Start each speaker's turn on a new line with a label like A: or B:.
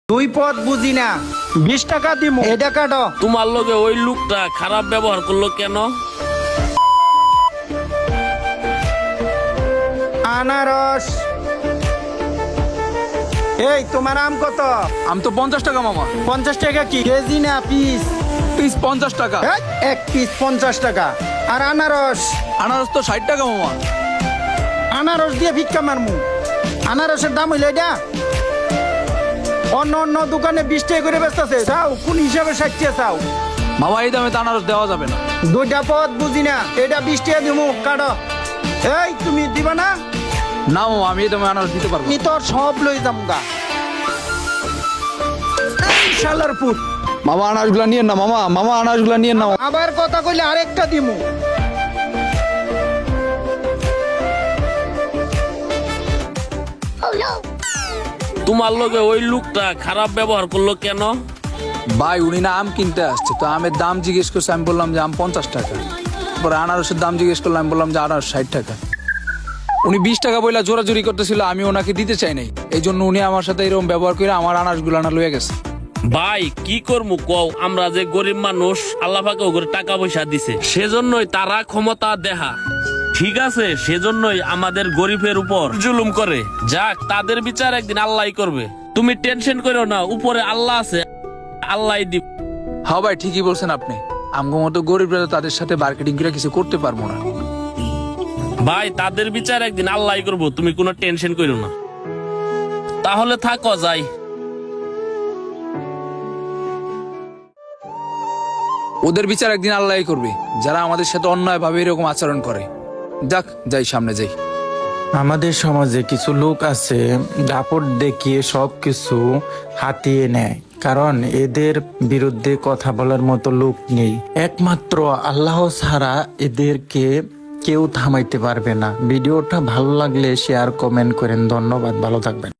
A: দুই পথ বুঝি না, 20 টাকা দিমু, এটা কাটো।
B: তোমার লগে ওই লোকটা খারাপ ব্যবহার করলো কেন?
A: আনারস। এই তোমার আম কত?
C: আম তো 50 টাকা মামা।
A: 50 টাকা কি কেজি না পিস?
C: পিস 50 টাকা।
A: এক পিস 50 টাকা। আর আনারস?
C: আনারস তো 60 টাকা মামা।
A: আনারস দিয়ে ভিক্ষা মারমু? আনারসের দাম হইলে এটা? অন্য অন্য দোকানে 20 টাকা করে বেচতেছে, চাও কোন হিসাবে 60 টাকা চাও?
C: মামা এই দামে তো আনারস দেওয়া যাবে না।
A: দুইটা পথ বুঝি না, এটা 20 টাকা দিমু, কাটো। এই তুমি দিবা না?
C: না মামা, আমি এই দামে আনারস দিতে পারবো না।
A: আমি তোর সব লই যাম গা। এই শালার পুত,
C: মামা আনারসগুলা নিয়েন না মামা, মামা আনারসগুলা নিয়েন না।
A: আবার কথা কইলে আরেকটা দিমু।
B: তোমার লগে ওই লোকটা খারাপ ব্যবহার করলো কেন?
C: ভাই উনি না আম কিনতে আসছে, তো আমের দাম জিজ্ঞেস করছে, আমি বললাম যে আম 50 টাকা। পরে আনারসের দাম জিজ্ঞেস করলাম, আমি বললাম যে আনারস 60 টাকা। উনি 20 টাকা বইলা জোরাজুরি করতেছিল, আমি ওনাকে দিতে চাই নাই, এই জন্য উনি আমার সাথে এরকম ব্যবহার করে আমার আনারসগুলা না লয়ে গেছে।
B: ভাই কি করবো কও, আমরা যে গরিব মানুষ, আল্লাহ পাকে ওগুলো টাকা পয়সা দিছে, সেজন্যই তারা ক্ষমতা দেখা। ঠিক আছে, সেজন্যই আমাদের গরিবের উপর জুলুম করে। যাক, তাদের বিচার একদিন আল্লাহই করবে, তুমি টেনশন করো না, উপরে আল্লাহ আছে, আল্লাহই দিব।
C: হ্যাঁ ভাই, ঠিকই বলছেন আপনি। আমগো মতো গরিবরা তো তাদের সাথে মার্কেটিং করে কিছু করতে পারবো না।
B: ভাই তাদের বিচার একদিন আল্লাহই করবো, তুমি কোনো টেনশন করো না। তাহলে থাকো, যাই।
C: ওদের বিচার একদিন আল্লাহই করবে, যারা আমাদের সাথে অন্যায় ভাবে এরকম আচরণ করে। যাক, যাই, সামনে যাই।
A: আমাদের সমাজে কিছু লোক আছে দাপট দেখিয়ে সবকিছু হাতিয়ে নেয়, কারণ এদের বিরুদ্ধে কথা বলার মতো লোক নেই। একমাত্র আল্লাহ ছাড়া এদেরকে কেউ থামাইতে পারবে না। ভিডিওটা ভালো লাগলে শেয়ার কমেন্ট করেন। ধন্যবাদ, ভালো থাকবেন।